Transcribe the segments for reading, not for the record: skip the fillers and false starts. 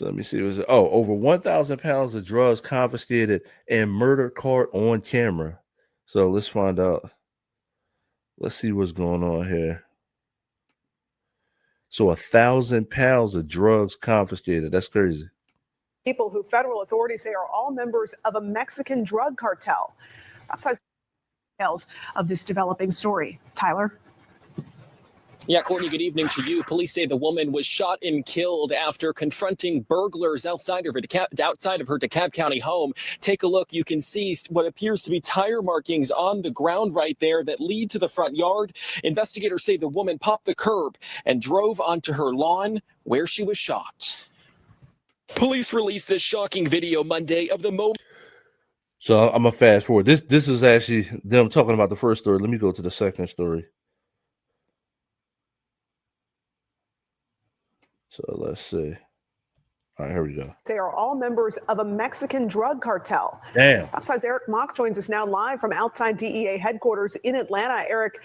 So let me see. Was over 1,000 pounds of drugs confiscated and murder caught on camera. So let's find out. Let's see what's going on here. So 1,000 pounds of drugs confiscated. That's crazy. People who federal authorities say are all members of a Mexican drug cartel. That's details of this developing story. Tyler? Yeah, Courtney, good evening to you. Police say the woman was shot and killed after confronting burglars outside of her DeKalb County home. Take a look. You can see what appears to be tire markings on the ground right there that lead to the front yard. Investigators say the woman popped the curb and drove onto her lawn where she was shot. Police released this shocking video Monday of the moment. So I'm gonna fast forward. This is actually them talking about the first story. Let me go to the second story. So let's see. All right, here we go. They are all members of a Mexican drug cartel. Damn. Outside's Eric Mock joins us now live from outside DEA headquarters in Atlanta. Eric,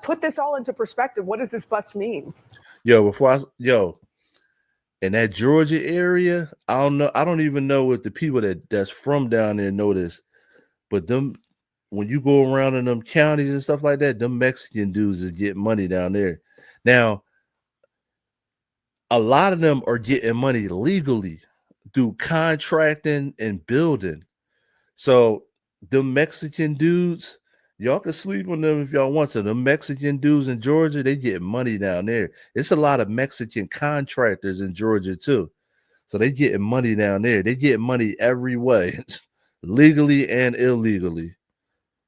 put this all into perspective. What does this bust mean? In that Georgia area, I don't know. I don't even know if the people that's from down there know this, but when you go around in them counties and stuff like that, them Mexican dudes is getting money down there. Now, a lot of them are getting money legally through contracting and building. So the Mexican dudes, y'all can sleep on them if y'all want to. The Mexican dudes in Georgia, they get money down there. It's a lot of Mexican contractors in Georgia too. So they getting money down there. They get money every way, legally and illegally.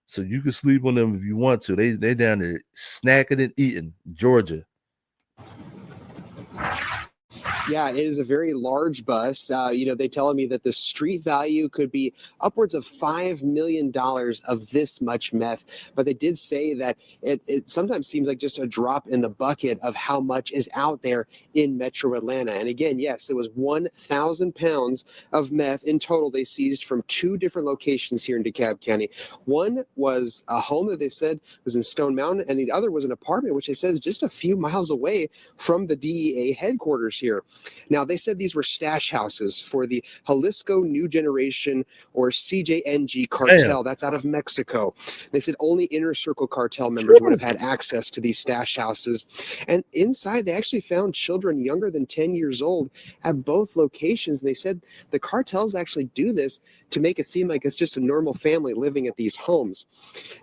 So you can sleep on them if you want to. They down there snacking and eating. Georgia. Yeah, it is a very large bust. They telling me that the street value could be upwards of $5 million of this much meth. But they did say that it sometimes seems like just a drop in the bucket of how much is out there in Metro Atlanta. And again, yes, it was 1,000 pounds of meth in total they seized from two different locations here in DeKalb County. One was a home that they said was in Stone Mountain, and the other was an apartment, which they said is just a few miles away from the DEA headquarters here. Now, they said these were stash houses for the Jalisco New Generation or CJNG cartel. That's out of Mexico. They said only inner circle cartel members would have had access to these stash houses. And inside, they actually found children younger than 10 years old at both locations. And they said the cartels actually do this to make it seem like it's just a normal family living at these homes.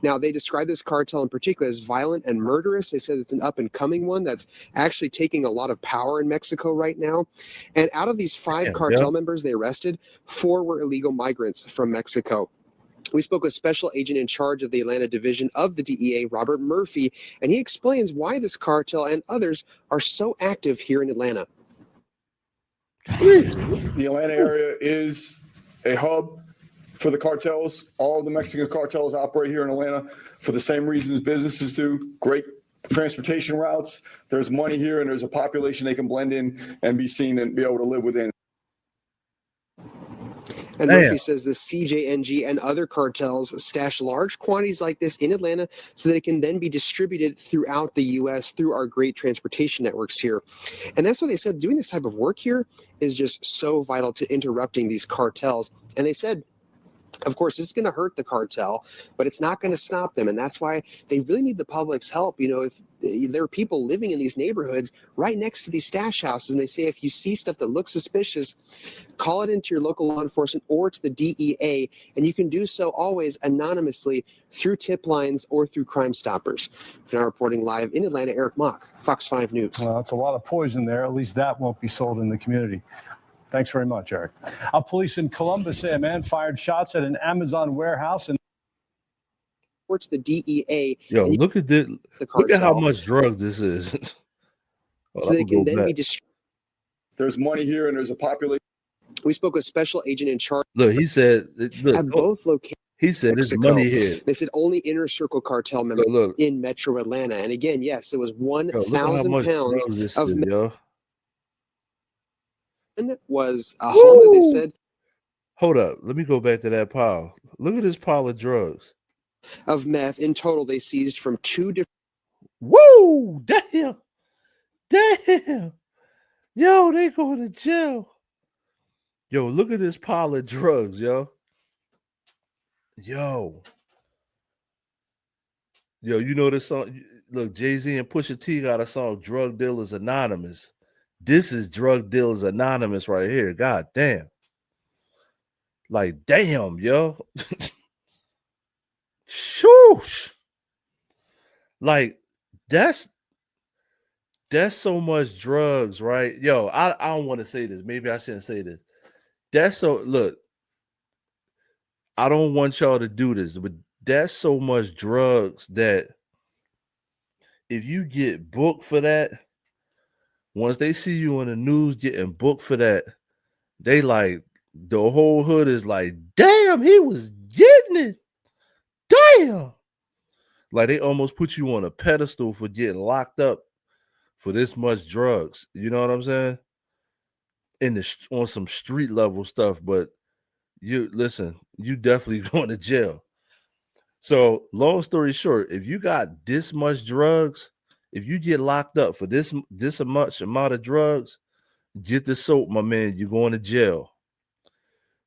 Now, they describe this cartel in particular as violent and murderous. They said it's an up-and-coming one that's actually taking a lot of power in Mexico right now. And out of these five cartel members they arrested, 4 were illegal migrants from Mexico. We spoke with Special Agent in charge of the Atlanta Division of the DEA, Robert Murphy, and he explains why this cartel and others are so active here in Atlanta. The Atlanta area is a hub for the cartels. All of the Mexican cartels operate here in Atlanta for the same reasons businesses do. Great transportation routes. There's money here, and there's a population they can blend in and be seen and be able to live within. And Murphy says the CJNG and other cartels stash large quantities like this in Atlanta so that it can then be distributed throughout the U.S. through our great transportation networks here. And that's what they said, doing this type of work here is just so vital to interrupting these cartels. And they said, of course, this is going to hurt the cartel, but it's not going to stop them. And that's why they really need the public's help. You know, if there are people living in these neighborhoods right next to these stash houses, and they say if you see stuff that looks suspicious, call it into your local law enforcement or to the DEA. And you can do so always anonymously through tip lines or through Crime Stoppers. Now reporting live in Atlanta, Eric Mock, Fox 5 News. Well, that's a lot of poison there. At least that won't be sold in the community. Thanks very much, Eric. Police in Columbus say a man fired shots at an Amazon warehouse and reports the DEA. Yo, look at this. Look at how much drugs this is. So they can then be There's money here, and there's a population. We spoke with Special Agent in charge. Look, he said, at both locations. He said there's money here. They said only inner circle cartel members in Metro Atlanta. And again, yes, it was 1,000 pounds of meth. Was a home that they said. Hold up, let me go back to that pile. Look at this pile of drugs. Of meth in total, they seized from 2 different. Woo! Damn! Yo, they going to jail. Yo, look at this pile of drugs, yo. Yo, you know this song? Look, Jay-Z and Pusha T got a song, Drug Dealers Anonymous. This is Drug Dealers Anonymous right here. God damn. Like, damn, yo. Shoosh. Like, that's so much drugs, right? Yo, I don't want to say this. Maybe I shouldn't say this. Look, I don't want y'all to do this, but that's so much drugs that if you get booked for that, once they see you on the news getting booked for that, they like the whole hood is like, damn, he was getting it. Damn. Like they almost put you on a pedestal for getting locked up for this much drugs. You know what I'm saying? On some street level stuff, but you listen, you definitely going to jail. So long story short, if you got this much drugs, if you get locked up for this much amount of drugs, get the soap, my man. You're going to jail.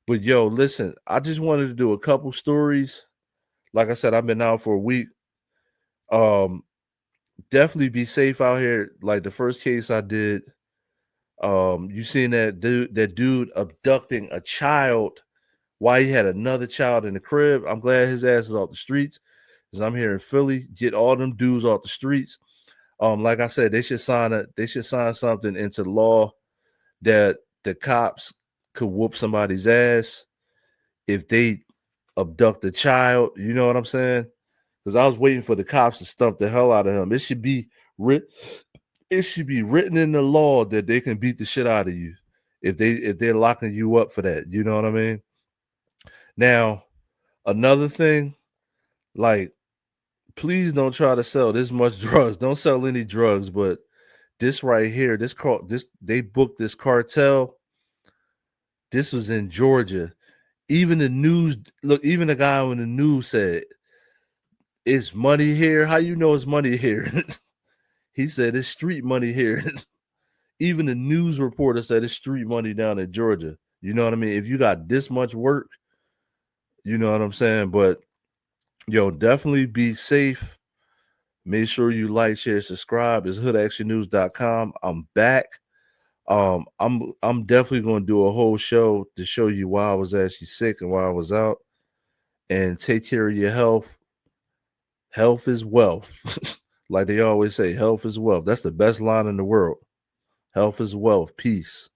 But yo, listen, I just wanted to do a couple stories. Like I said, I've been out for a week. Definitely be safe out here. Like the first case I did, you seen that dude abducting a child while he had another child in the crib. I'm glad his ass is off the streets. Because I'm here in Philly. Get all them dudes off the streets. Like I said, they should sign something into law that the cops could whoop somebody's ass if they abduct a child. You know what I'm saying? Because I was waiting for the cops to stump the hell out of him. It should be written in the law that they can beat the shit out of you if they're locking you up for that. You know what I mean? Now, another thing, like, please don't try to sell this much drugs. Don't sell any drugs, but this right here, they booked this cartel. This was in Georgia. Even the news, even the guy on the news said, "It's money here." How you know it's money here? He said it's street money here. Even the news reporter said it's street money down in Georgia. You know what I mean? If you got this much work, you know what I'm saying? But yo, definitely be safe. Make sure you like, share, subscribe. It's hoodactionnews.com. I'm back. I'm definitely going to do a whole show to show you why I was actually sick and why I was out. And take care of your health. Health is wealth. Like they always say, health is wealth. That's the best line in the world. Health is wealth. Peace.